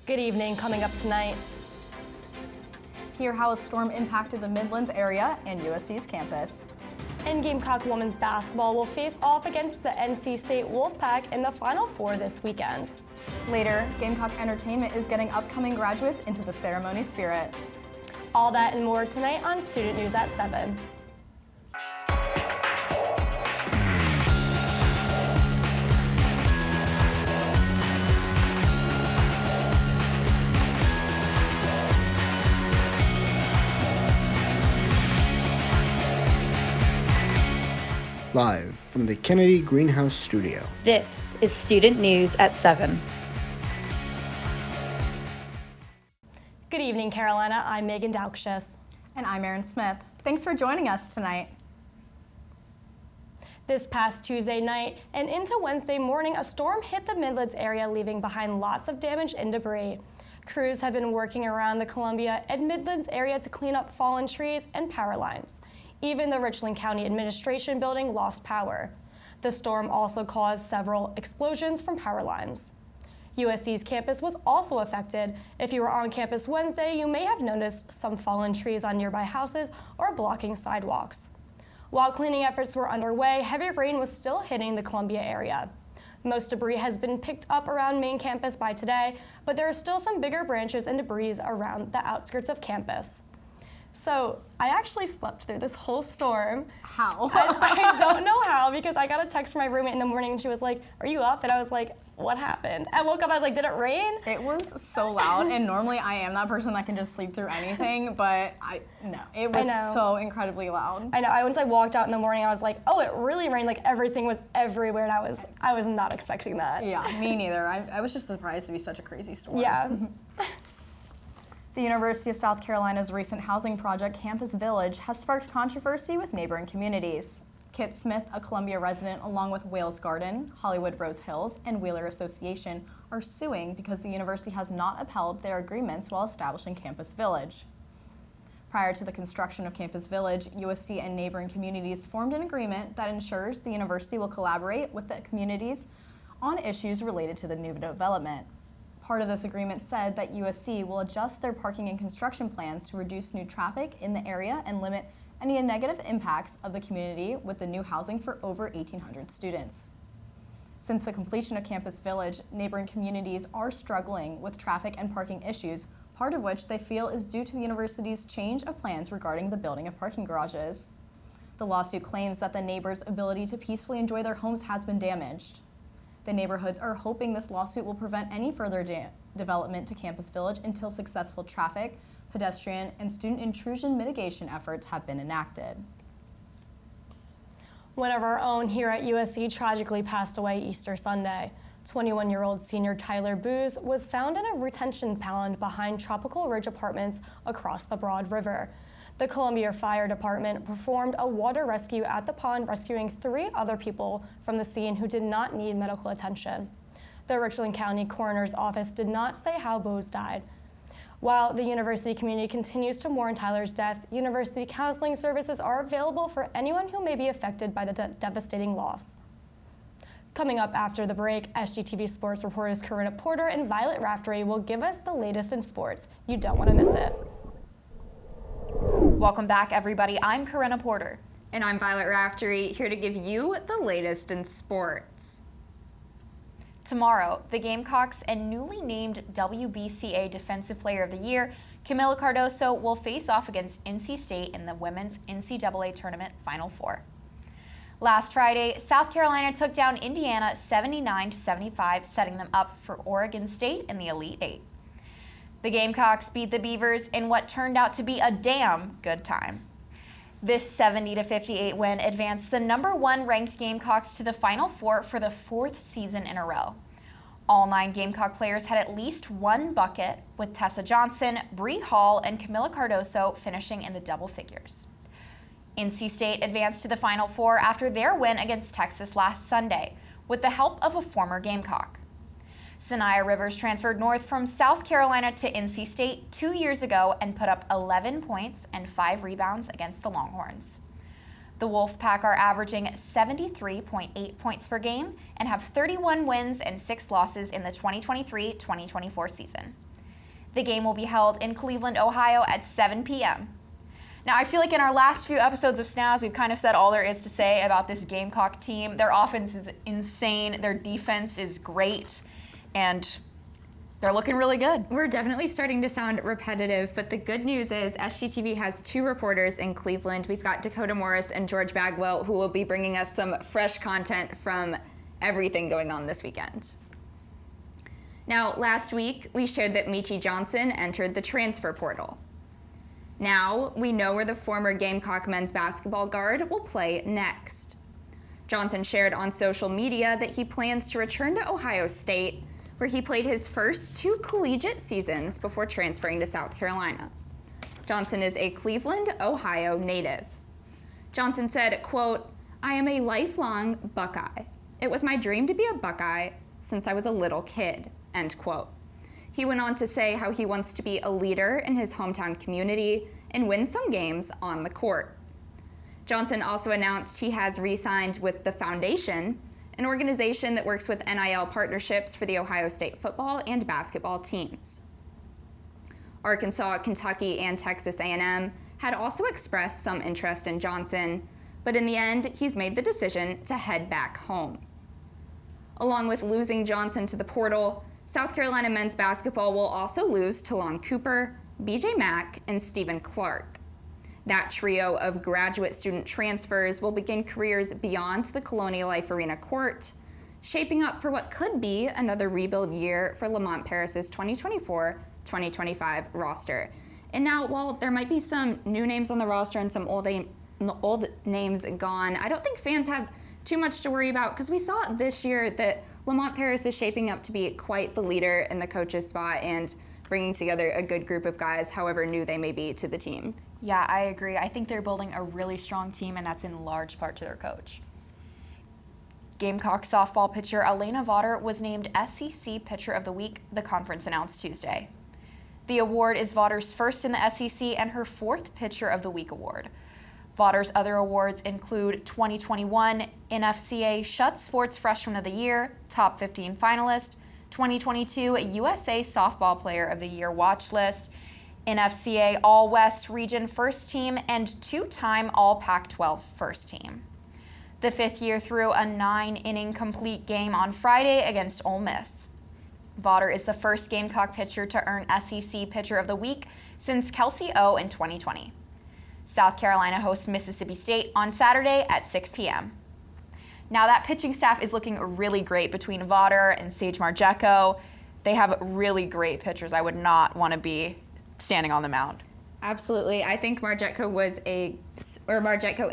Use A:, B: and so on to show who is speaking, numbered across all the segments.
A: Good evening. Coming up tonight.
B: Hear how a storm impacted the Midlands area and USC's campus.
A: And Gamecock women's basketball will face off against the NC State Wolfpack in the Final Four this weekend.
B: Later, Gamecock Entertainment is getting upcoming graduates into the ceremony spirit.
A: All that and more tonight on Student News at 7.
C: Live from the Kennedy Greenhouse Studio.
D: This is Student News at 7.
A: Good evening, Carolina. I'm Meagan Daukshus.
B: And I'm Erin Smith. Thanks for joining us tonight.
A: This past Tuesday night and into Wednesday morning, a storm hit the Midlands area, leaving behind lots of damage and debris. Crews have been working around the Columbia and Midlands area to clean up fallen trees and power lines. Even the Richland County Administration building lost power. The storm also caused several explosions from power lines. USC's campus was also affected. If you were on campus Wednesday, you may have noticed some fallen trees on nearby houses or blocking sidewalks. While cleaning efforts were underway, heavy rain was still hitting the Columbia area. Most debris has been picked up around main campus by today, but there are still some bigger branches and debris around the outskirts of campus. So I actually slept through this whole storm.
B: How?
A: I don't know how, because I got a text from my roommate in the morning and she was like, "Are you up?" And I was like, "What happened?" I woke up, I was like, "Did it rain?"
B: It was so loud, and normally I am that person that can just sleep through anything, but it was so incredibly loud.
A: I know. Once I walked out in the morning, I was like, "Oh, it really rained!" Like everything was everywhere, and I was not expecting that.
B: Yeah, me neither. I was just surprised to be such a crazy storm.
A: Yeah.
B: The University of South Carolina's recent housing project, Campus Village, has sparked controversy with neighboring communities. Kit Smith, a Columbia resident, along with Wales Garden, Hollywood Rose Hills, and Wheeler Association, are suing because the university has not upheld their agreements while establishing Campus Village. Prior to the construction of Campus Village, USC and neighboring communities formed an agreement that ensures the university will collaborate with the communities on issues related to the new development. Part of this agreement said that USC will adjust their parking and construction plans to reduce new traffic in the area and limit any negative impacts of the community with the new housing for over 1,800 students. Since the completion of Campus Village, neighboring communities are struggling with traffic and parking issues, part of which they feel is due to the university's change of plans regarding the building of parking garages. The lawsuit claims that the neighbors' ability to peacefully enjoy their homes has been damaged. The neighborhoods are hoping this lawsuit will prevent any further development to Campus Village until successful traffic, pedestrian, and student intrusion mitigation efforts have been enacted.
A: One of our own here at USC tragically passed away Easter Sunday. 21-year-old senior Tyler Booz was found in a retention pond behind Tropical Ridge Apartments across the Broad River. The Columbia Fire Department performed a water rescue at the pond, rescuing 3 other people from the scene who did not need medical attention. The Richland County Coroner's Office did not say how Booz died. While the university community continues to mourn Tyler's death, university counseling services are available for anyone who may be affected by the devastating loss. Coming up after the break, SGTV sports reporters Karenna Porter and Violet Raftery will give us the latest in sports. You don't want to miss it.
E: Welcome back, everybody. I'm Karenna Porter.
F: And I'm Violet Raftery, here to give you the latest in sports.
E: Tomorrow, the Gamecocks and newly named WBCA Defensive Player of the Year, Kamilla Cardoso, will face off against NC State in the Women's NCAA Tournament Final Four. Last Friday, South Carolina took down Indiana 79-75, setting them up for Oregon State in the Elite Eight. The Gamecocks beat the Beavers in what turned out to be a damn good time. This 70-58 win advanced the #1 ranked Gamecocks to the Final Four for the 4th season in a row. All 9 Gamecock players had at least 1 bucket, with Tessa Johnson, Bree Hall, and Kamilla Cardoso finishing in the double figures. NC State advanced to the Final Four after their win against Texas last Sunday, with the help of a former Gamecock. Sanaya Rivers transferred north from South Carolina to NC State 2 years ago and put up 11 points and 5 rebounds against the Longhorns. The Wolfpack are averaging 73.8 points per game and have 31 wins and 6 losses in the 2023-2024 season. The game will be held in Cleveland, Ohio at 7 p.m. Now, I feel like in our last few episodes of Snaz, we've kind of said all there is to say about this Gamecock team. Their offense is insane, their defense is great, and they're looking really good.
F: We're definitely starting to sound repetitive, but the good news is SGTV has 2 reporters in Cleveland. We've got Dakota Morris and George Bagwell, who will be bringing us some fresh content from everything going on this weekend. Now, last week, we shared that Meechie Johnson entered the transfer portal. Now, we know where the former Gamecock men's basketball guard will play next. Johnson shared on social media that he plans to return to Ohio State, where he played his first 2 collegiate seasons before transferring to South Carolina. Johnson is a Cleveland, Ohio native. Johnson said, quote, "I am a lifelong Buckeye. It was my dream to be a Buckeye since I was a little kid," end quote. He went on to say how he wants to be a leader in his hometown community and win some games on the court. Johnson also announced he has re-signed with the Foundation, an organization that works with NIL partnerships for the Ohio State football and basketball teams. Arkansas, Kentucky, and Texas A&M had also expressed some interest in Johnson, but in the end, he's made the decision to head back home. Along with losing Johnson to the portal, South Carolina men's basketball will also lose Talon Cooper, BJ Mack, and Stephen Clark. That trio of graduate student transfers will begin careers beyond the Colonial Life Arena court, shaping up for what could be another rebuild year for Lamont Paris's 2024-2025 roster. And now, while there might be some new names on the roster and some old names gone, I don't think fans have too much to worry about, because we saw this year that Lamont Paris is shaping up to be quite the leader in the coach's spot and bringing together a good group of guys, however new they may be to the team.
E: Yeah, I agree. I think they're building a really strong team, and that's in large part to their coach. Gamecock softball pitcher Elena Vaughter was named SEC Pitcher of the Week, the conference announced Tuesday. The award is Vaughter's first in the SEC and her 4th Pitcher of the Week award. Vaughter's other awards include 2021 NFCA Shut Sports Freshman of the Year, Top 15 finalist, 2022 USA Softball Player of the Year watch list, NFCA All-West Region First Team, and 2-time All-Pac-12 First Team. The 5th year threw a 9-inning complete game on Friday against Ole Miss. Vaughter is the first Gamecock pitcher to earn SEC Pitcher of the Week since Kelsey O in 2020. South Carolina hosts Mississippi State on Saturday at 6 p.m. Now that pitching staff is looking really great between Vaughter and Sage Margecko. They have really great pitchers. I would not want to be standing on the mound.
F: Absolutely. I think Margecko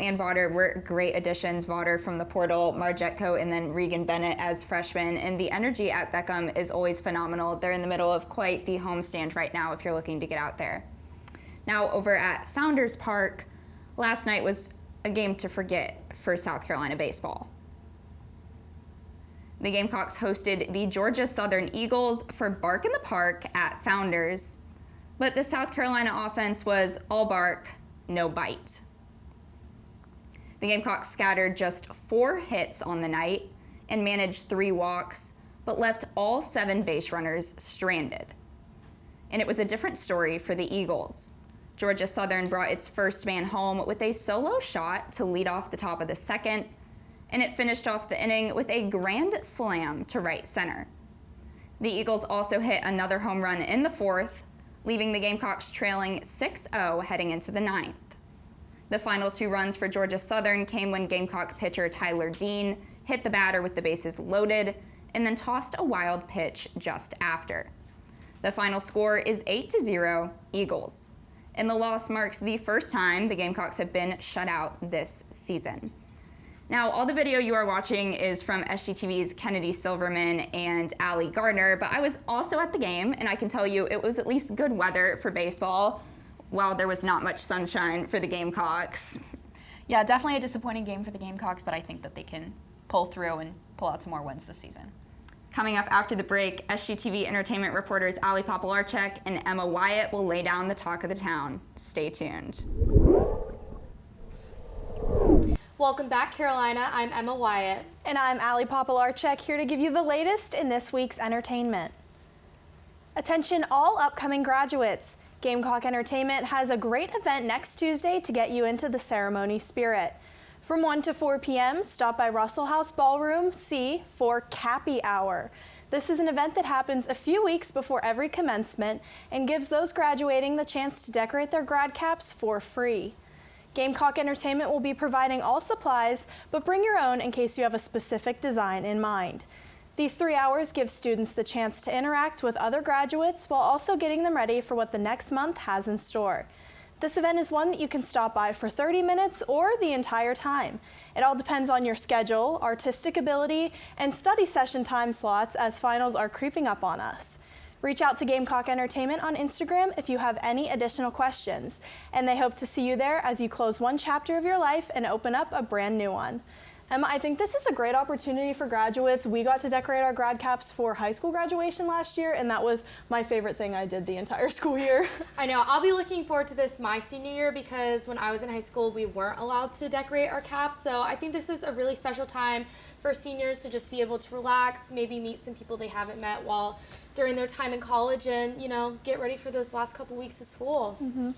F: and Vaughter were great additions. Vaughter from the portal, Margecko, and then Regan Bennett as freshmen. And the energy at Beckham is always phenomenal. They're in the middle of quite the homestand right now if you're looking to get out there. Now over at Founders Park, last night was a game to forget for South Carolina baseball. The Gamecocks hosted the Georgia Southern Eagles for Bark in the Park at Founders, but the South Carolina offense was all bark, no bite. The Gamecocks scattered just 4 hits on the night and managed 3 walks, but left all 7 base runners stranded. And it was a different story for the Eagles. Georgia Southern brought its first man home with a solo shot to lead off the top of the 2nd, and it finished off the inning with a grand slam to right center. The Eagles also hit another home run in the 4th, leaving the Gamecocks trailing 6-0 heading into the 9th. The final 2 runs for Georgia Southern came when Gamecock pitcher Tyler Dean hit the batter with the bases loaded and then tossed a wild pitch just after. The final score is 8-0 Eagles, and the loss marks the first time the Gamecocks have been shut out this season. Now, all the video you are watching is from SGTV's Kennedy Silverman and Allie Gardner, but I was also at the game, and I can tell you it was at least good weather for baseball, while there was not much sunshine for the Gamecocks.
E: Yeah, definitely a disappointing game for the Gamecocks, but I think that they can pull through and pull out some more wins this season.
F: Coming up after the break, SGTV entertainment reporters Ali Popielarczyk and Emma Wyatt will lay down the talk of the town. Stay tuned.
G: Welcome back, Carolina. I'm Emma Wyatt.
A: And I'm Ali Popielarczyk, here to give you the latest in this week's entertainment.
H: Attention all upcoming graduates. Gamecock Entertainment has a great event next Tuesday to get you into the ceremony spirit. From 1 to 4 p.m., stop by Russell House Ballroom C for Cappy Hour. This is an event that happens a few weeks before every commencement and gives those graduating the chance to decorate their grad caps for free. Gamecock Entertainment will be providing all supplies, but bring your own in case you have a specific design in mind. These 3 hours give students the chance to interact with other graduates while also getting them ready for what the next month has in store. This event is one that you can stop by for 30 minutes or the entire time. It all depends on your schedule, artistic ability, and study session time slots as finals are creeping up on us. Reach out to Gamecock Entertainment on Instagram if you have any additional questions, and they hope to see you there as you close one chapter of your life and open up a brand new one. Emma, I think this is a great opportunity for graduates. We got to decorate our grad caps for high school graduation last year, and that was my favorite thing I did the entire school year.
G: I know, I'll be looking forward to this my senior year because when I was in high school, we weren't allowed to decorate our caps. So I think this is a really special time for seniors to just be able to relax, maybe meet some people they haven't met while during their time in college and, get ready for those last couple weeks of school.
H: Mm-hmm.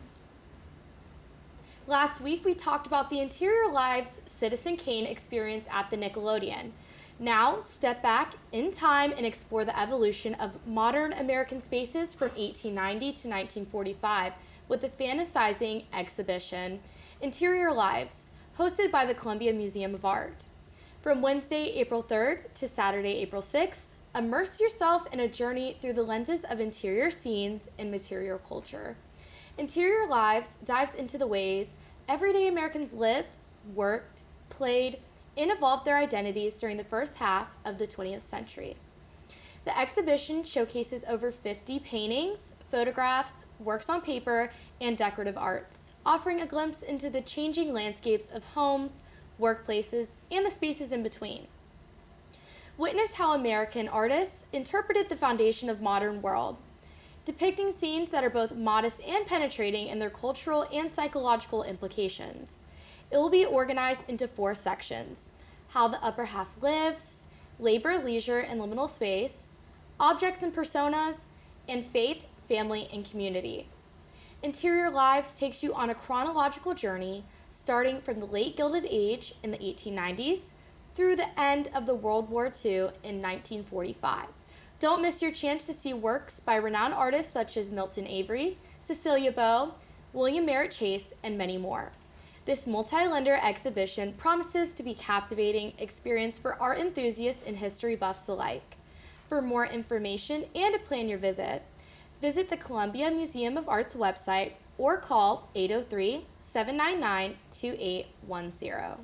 G: Last week, we talked about the Interior Lives Citizen Kane experience at the Nickelodeon. Now, step back in time and explore the evolution of modern American spaces from 1890 to 1945 with the fantasizing exhibition, Interior Lives, hosted by the Columbia Museum of Art. From Wednesday, April 3rd to Saturday, April 6th, immerse yourself in a journey through the lenses of interior scenes and material culture. Interior Lives dives into the ways everyday Americans lived, worked, played, and evolved their identities during the first half of the 20th century. The exhibition showcases over 50 paintings, photographs, works on paper, and decorative arts, offering a glimpse into the changing landscapes of homes, workplaces, and the spaces in between. Witness how American artists interpreted the foundation of modern world, depicting scenes that are both modest and penetrating in their cultural and psychological implications. It will be organized into 4 sections: how the upper half lives, labor, leisure, and liminal space, objects and personas, and faith, family, and community. Interior Lives takes you on a chronological journey starting from the late Gilded Age in the 1890s through the end of the World War II in 1945. Don't miss your chance to see works by renowned artists such as Milton Avery, Cecilia Beau, William Merritt Chase, and many more. This multi-lender exhibition promises to be a captivating experience for art enthusiasts and history buffs alike. For more information and to plan your visit the Columbia Museum of Art's website or call 803-799-2810.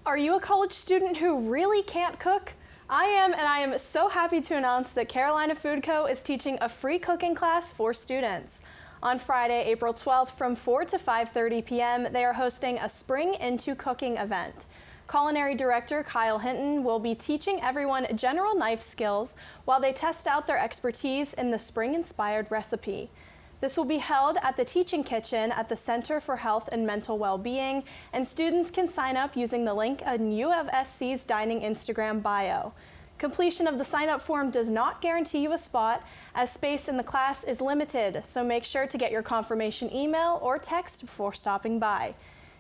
H: Are you a college student who really can't cook? I am, and I am so happy to announce that Carolina Food Co. is teaching a free cooking class for students. On Friday, April 12th from 4 to 5:30 p.m., they are hosting a Spring Into Cooking event. Culinary Director Kyle Hinton will be teaching everyone general knife skills while they test out their expertise in the spring-inspired recipe. This will be held at the Teaching Kitchen at the Center for Health and Mental Well-Being, and students can sign up using the link in U of SC's Dining Instagram bio. Completion of the sign-up form does not guarantee you a spot, as space in the class is limited, so make sure to get your confirmation email or text before stopping by.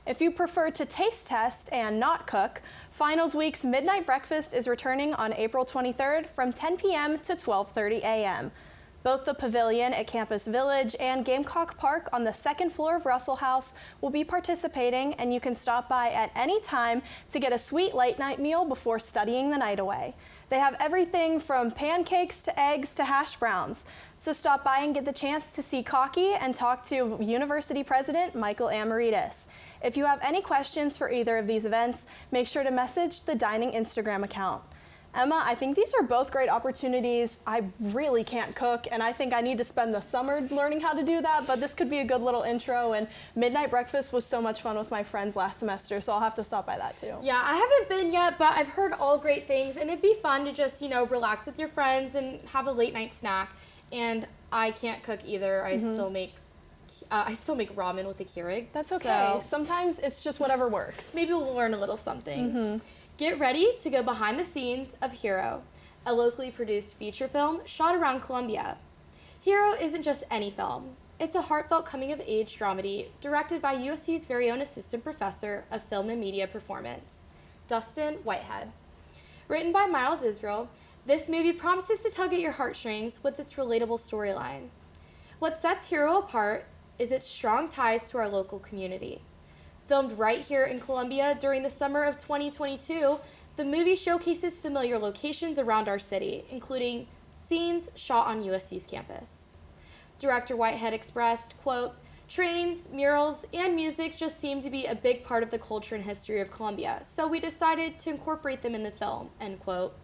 H: If you prefer to taste test and not cook, Finals Week's Midnight Breakfast is returning on April 23rd from 10 p.m. to 12:30 a.m. Both the Pavilion at Campus Village and Gamecock Park on the second floor of Russell House will be participating, and you can stop by at any time to get a sweet late night meal before studying the night away. They have everything from pancakes to eggs to hash browns. So stop by and get the chance to see Cocky and talk to University President Michael Amaritas. If you have any questions for either of these events, make sure to message the Dining Instagram account. Emma, I think these are both great opportunities. I really can't cook, and I think I need to spend the summer learning how to do that, but this could be a good little intro, and Midnight Breakfast was so much fun with my friends last semester, so I'll have to stop by that too.
G: Yeah, I haven't been yet, but I've heard all great things, and it'd be fun to just, relax with your friends and have a late night snack. And I can't cook either. I still make ramen with a Keurig.
H: That's okay.
G: So
H: sometimes it's just whatever works.
G: maybe we'll learn a little something. Get ready to go behind the scenes of Hero, a locally produced feature film shot around Columbia. Hero isn't just any film. It's a heartfelt coming-of-age dramedy directed by USC's very own assistant professor of film and media performance, Dustin Whitehead. Written by Miles Israel, this movie promises to tug at your heartstrings with its relatable storyline. What sets Hero apart is its strong ties to our local community. Filmed right here in Columbia during the summer of 2022, the movie showcases familiar locations around our city, including scenes shot on USC's campus. Director Whitehead expressed, quote, "Trains, murals, and music just seem to be a big part of the culture and history of Columbia, so we decided to incorporate them in the film," end quote.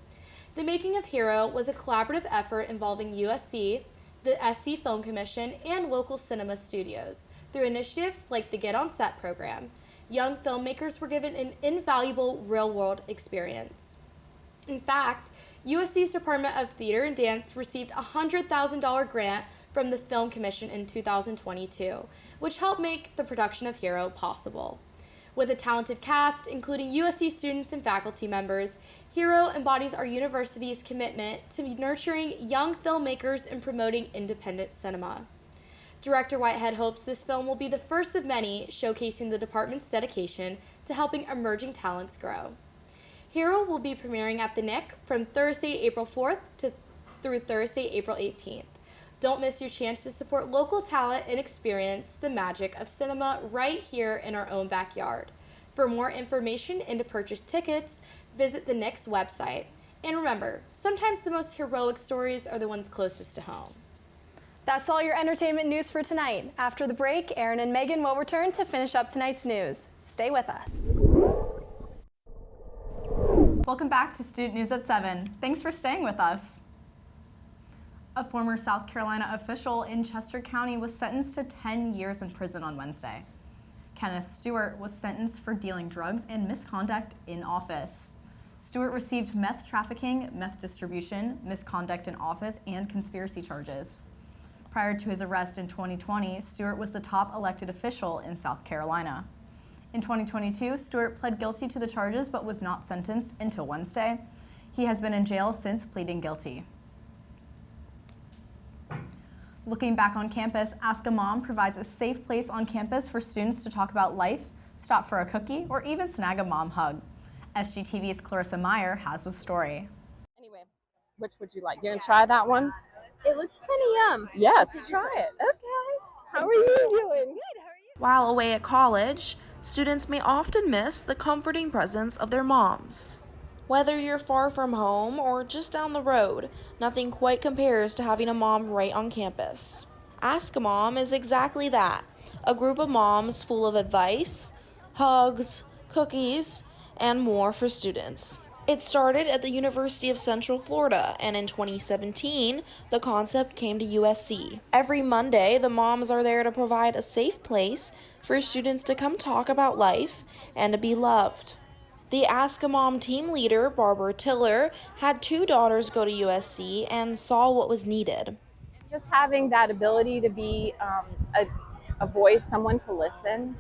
G: The making of Hero was a collaborative effort involving USC, the SC Film Commission, and local cinema studios. Through initiatives like the Get On Set program, young filmmakers were given an invaluable real-world experience. In fact, USC's Department of Theater and Dance received a $100,000 grant from the Film Commission in 2022, which helped make the production of Hero possible. With a talented cast, including USC students and faculty members, Hero embodies our university's commitment to nurturing young filmmakers and promoting independent cinema. Director Whitehead hopes this film will be the first of many showcasing the department's dedication to helping emerging talents grow. Hero will be premiering at the Nick from Thursday, April 4th through Thursday, April 18th. Don't miss your chance to support local talent and experience the magic of cinema right here in our own backyard. For more information and to purchase tickets, visit the Nick's website. And remember, sometimes the most heroic stories are the ones closest to home.
H: That's all your entertainment news for tonight. After the break, Erin and Meagan will return to finish up tonight's news. Stay with us.
B: Welcome back to Student News at 7. Thanks for staying with us. A former South Carolina official in Chester County was sentenced to 10 years in prison on Wednesday. Kenneth Stewart was sentenced for dealing drugs and misconduct in office. Stewart received meth trafficking, meth distribution, misconduct in office, and conspiracy charges. Prior to his arrest in 2020, Stewart was the top elected official in South Carolina. In 2022, Stewart pled guilty to the charges but was not sentenced until Wednesday. He has been in jail since pleading guilty. Looking back on campus, Ask a Mom provides a safe place on campus for students to talk about life, stop for a cookie, or even snag a mom hug. SGTV's Clarissa Meyer has the story.
I: Anyway, which would you like? You gonna try that one?
J: It looks kind of yum.
I: Yes, try it. Okay. How are you doing? Good, how are you?
K: While away at college, students may often miss the comforting presence of their moms. Whether you're far from home or just down the road, nothing quite compares to having a mom right on campus. Ask a Mom is exactly that, a group of moms full of advice, hugs, cookies, and more for students. It started at the University of Central Florida, and in 2017, the concept came to USC. Every Monday, the moms are there to provide a safe place for students to come talk about life and to be loved. The Ask a Mom team leader, Barbara Tiller, had 2 daughters go to USC and saw what was needed.
I: Just having that ability to be a voice, someone to listen,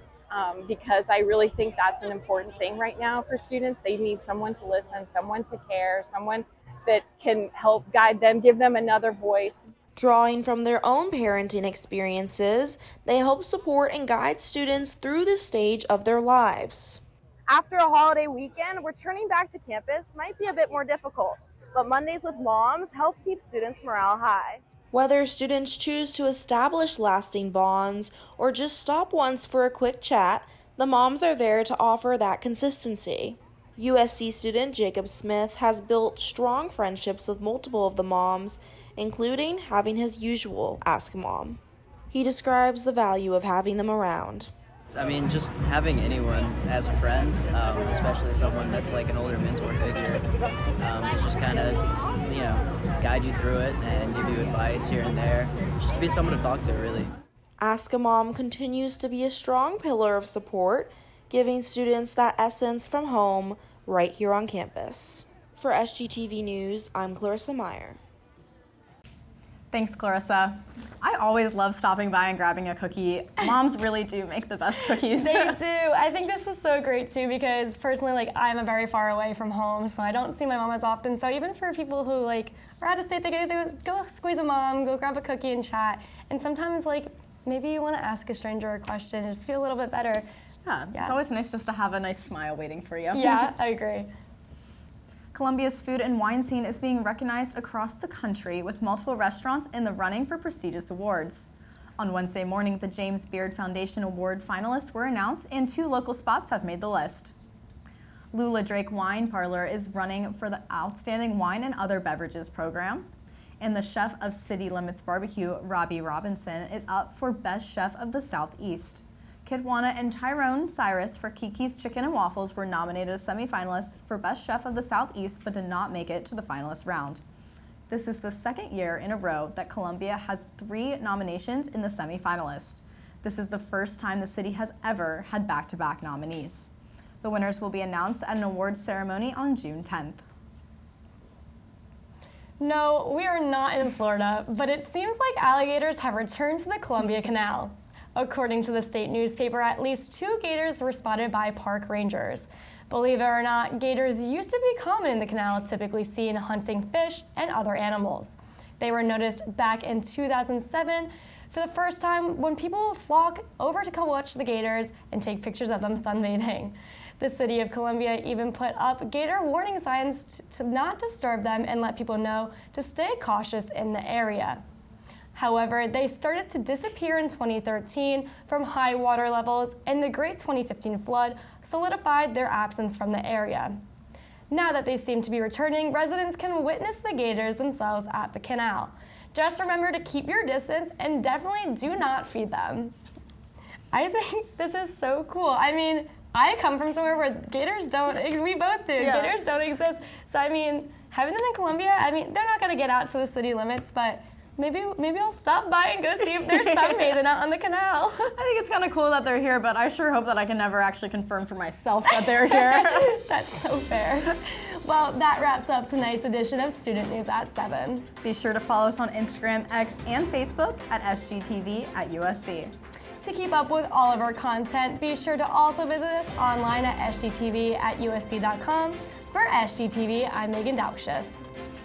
I: because I really think that's an important thing right now for students. They need someone to listen, someone to care, someone that can help guide them, give them another voice.
K: Drawing from their own parenting experiences, they help support and guide students through this stage of their lives.
L: After a holiday weekend, returning back to campus might be a bit more difficult, but Mondays with Moms help keep students' morale high.
K: Whether students choose to establish lasting bonds or just stop once for a quick chat, the moms are there to offer that consistency. USC student Jacob Smith has built strong friendships with multiple of the moms, including having his usual Ask Mom. He describes the value of having them around.
M: I mean, just having anyone as a friend, especially someone that's like an older mentor figure, to just kind of, guide you through it and give you advice here and there, just to be someone to talk to, really.
K: Ask a Mom continues to be a strong pillar of support, giving students that essence from home right here on campus. For SGTV News, I'm Clarissa Meyer.
B: Thanks, Clarissa. I always love stopping by and grabbing a cookie. Moms really do make the best cookies.
A: They do. I think this is so great too because personally, like, I'm very far away from home, so I don't see my mom as often. So even for people who like are out of state, they get to go squeeze a mom, go grab a cookie and chat. And sometimes like maybe you want to ask a stranger a question and just feel a little bit better.
B: Yeah, it's always nice just to have a nice smile waiting for you.
A: Yeah, I agree.
B: Columbia's food and wine scene is being recognized across the country with multiple restaurants in the running for prestigious awards. On Wednesday morning, the James Beard Foundation Award finalists were announced and 2 local spots have made the list. Lula Drake Wine Parlor is running for the Outstanding Wine and Other Beverages program. And the chef of City Limits Barbecue, Robbie Robinson, is up for Best Chef of the Southeast. Kidwana and Tyrone Cyrus for Kiki's Chicken and Waffles were nominated as semifinalists for Best Chef of the Southeast but did not make it to the finalist round. This is the second year in a row that Columbia has 3 nominations in the semifinalists. This is the first time the city has ever had back-to-back nominees. The winners will be announced at an awards ceremony on June 10th.
A: No, we are not in Florida, but it seems like alligators have returned to the Columbia Canal. According to the state newspaper, at least 2 gators were spotted by park rangers. Believe it or not, gators used to be common in the canal, typically seen hunting fish and other animals. They were noticed back in 2007 for the first time when people flock over to come watch the gators and take pictures of them sunbathing. The city of Columbia even put up gator warning signs to not disturb them and let people know to stay cautious in the area. However, they started to disappear in 2013 from high water levels, and the Great 2015 flood solidified their absence from the area. Now that they seem to be returning, residents can witness the gators themselves at the canal. Just remember to keep your distance and definitely do not feed them. I think this is so cool. I mean, I come from somewhere where gators don't, we both do, gators don't exist. So I mean, having them in Columbia, I mean, they're not gonna get out to the city limits, but maybe I'll stop by and go see if there's sunbathing out on the canal.
B: I think it's kind of cool that they're here, but I sure hope that I can never actually confirm for myself that they're here.
A: That's so fair. Well, that wraps up tonight's edition of Student News at 7.
B: Be sure to follow us on Instagram, X, and Facebook at SGTV at USC.
A: To keep up with all of our content, be sure to also visit us online at sgtv at usc.com. For SGTV, I'm Meagan Daukshus.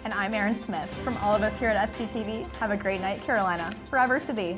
B: And I'm Erin Smith. From all of us here at SGTV, have a great night, Carolina. Forever to thee.